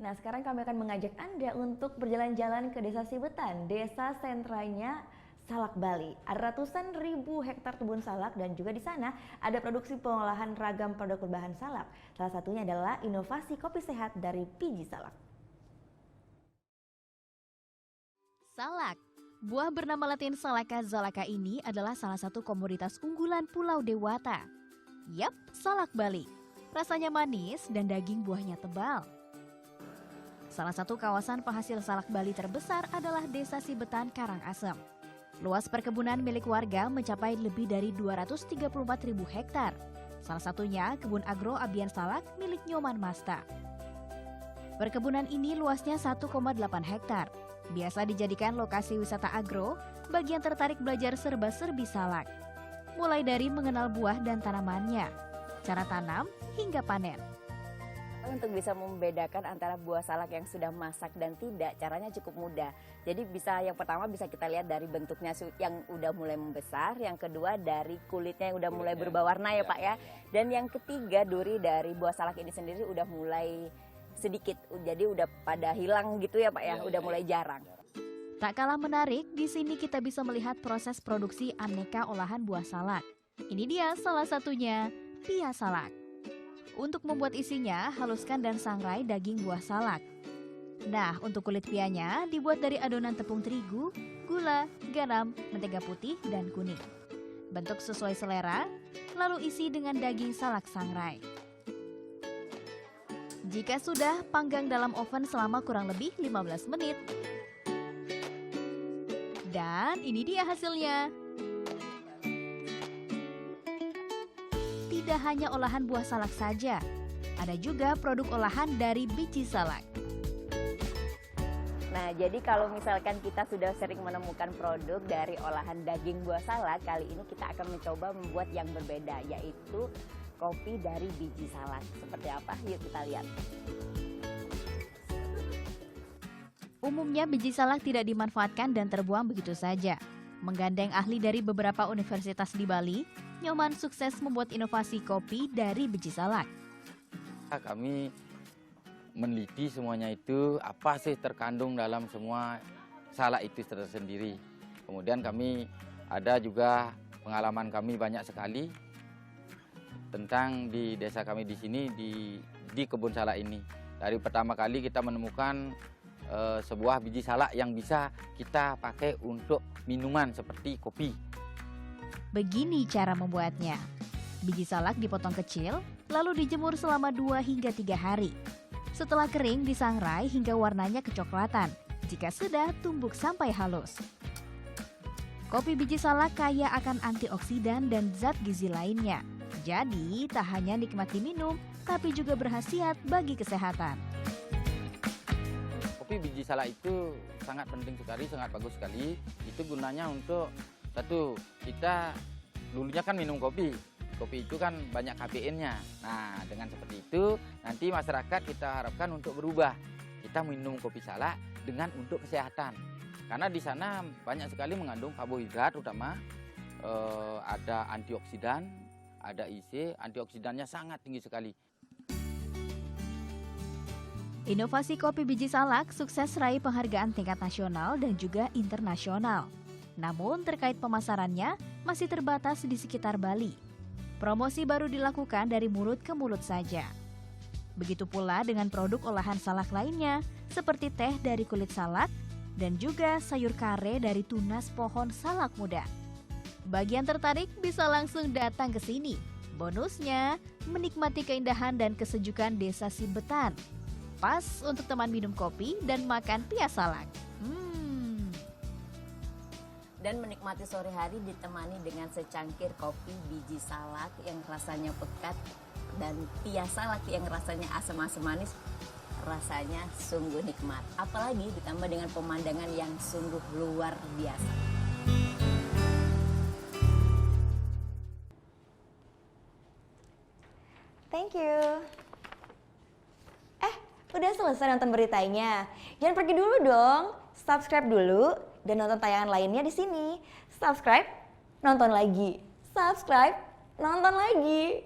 Nah, sekarang kami akan mengajak Anda untuk berjalan-jalan ke Desa Sibetan, desa sentranya Salak Bali. Ada ratusan ribu hektar kebun salak dan juga di sana ada produksi pengolahan ragam produk berbahan salak. Salah satunya adalah inovasi kopi sehat dari biji salak. Salak. Buah bernama latin Salaka zalaka ini adalah salah satu komoditas unggulan Pulau Dewata. Yap, salak Bali. Rasanya manis dan daging buahnya tebal. Salah satu kawasan penghasil salak Bali terbesar adalah Desa Sibetan Karangasem. Luas perkebunan milik warga mencapai lebih dari 234.000 hektar. Salah satunya kebun agro Abian Salak milik Nyoman Masta. Perkebunan ini luasnya 1,8 hektar. Biasa dijadikan lokasi wisata agro bagi yang tertarik belajar serba-serbi salak. Mulai dari mengenal buah dan tanamannya, cara tanam hingga panen. Untuk bisa membedakan antara buah salak yang sudah masak dan tidak, caranya cukup mudah. Jadi yang pertama bisa kita lihat dari bentuknya yang udah mulai membesar, yang kedua dari kulitnya yang udah mulai berubah warna ya Pak ya. Dan yang ketiga duri dari buah salak ini sendiri udah mulai sedikit, jadi udah pada hilang gitu ya Pak ya, udah mulai jarang. Tak kalah menarik, di sini kita bisa melihat proses produksi aneka olahan buah salak. Ini dia salah satunya, pia salak. Untuk membuat isinya, haluskan dan sangrai daging buah salak. Nah, untuk kulit pianya dibuat dari adonan tepung terigu, gula, garam, mentega putih, dan kuning. Bentuk sesuai selera, lalu isi dengan daging salak sangrai. Jika sudah, panggang dalam oven selama kurang lebih 15 menit. Dan ini dia hasilnya. Tidak hanya olahan buah salak saja, ada juga produk olahan dari biji salak. Nah, jadi kalau misalkan kita sudah sering menemukan produk dari olahan daging buah salak, kali ini kita akan mencoba membuat yang berbeda, yaitu kopi dari biji salak. Seperti apa? Yuk kita lihat. Umumnya biji salak tidak dimanfaatkan dan terbuang begitu saja. Menggandeng ahli dari beberapa universitas di Bali, Nyoman sukses membuat inovasi kopi dari biji salak. Kami meneliti semuanya itu, apa sih terkandung dalam semua salak itu tersendiri. Kemudian kami ada juga pengalaman kami banyak sekali tentang di desa kami di sini, di kebun salak ini. Dari pertama kali kita menemukan sebuah biji salak yang bisa kita pakai untuk minuman seperti kopi. Begini cara membuatnya. Biji salak dipotong kecil, lalu dijemur selama 2 hingga 3 hari. Setelah kering disangrai hingga warnanya kecoklatan. Jika sudah, tumbuk sampai halus. Kopi biji salak kaya akan antioksidan dan zat gizi lainnya. Jadi, tak hanya nikmat diminum, tapi juga berkhasiat bagi kesehatan. Kopi biji salak itu sangat penting sekali, sangat bagus sekali. Itu gunanya untuk satu, kita dulunya kan minum kopi. Kopi itu kan banyak kafeinnya. Nah, dengan seperti itu nanti masyarakat kita harapkan untuk berubah. Kita minum kopi salak dengan untuk kesehatan. Karena di sana banyak sekali mengandung karbohidrat, terutama ada antioksidan, ada IC, antioksidannya sangat tinggi sekali. Inovasi kopi biji salak sukses raih penghargaan tingkat nasional dan juga internasional. Namun terkait pemasarannya masih terbatas di sekitar Bali. Promosi baru dilakukan dari mulut ke mulut saja. Begitu pula dengan produk olahan salak lainnya seperti teh dari kulit salak dan juga sayur kare dari tunas pohon salak muda. Bagi yang tertarik bisa langsung datang ke sini. Bonusnya menikmati keindahan dan kesejukan Desa Sibetan. Pas untuk teman minum kopi dan makan pia salak. Dan menikmati sore hari ditemani dengan secangkir kopi biji salak yang rasanya pekat dan pia salak yang rasanya asam-asam manis, rasanya sungguh nikmat. Apalagi ditambah dengan pemandangan yang sungguh luar biasa. Thank you. Udah selesai nonton beritanya? Jangan pergi dulu dong. Subscribe dulu dan nonton tayangan lainnya di sini. Subscribe, nonton lagi. Subscribe, nonton lagi.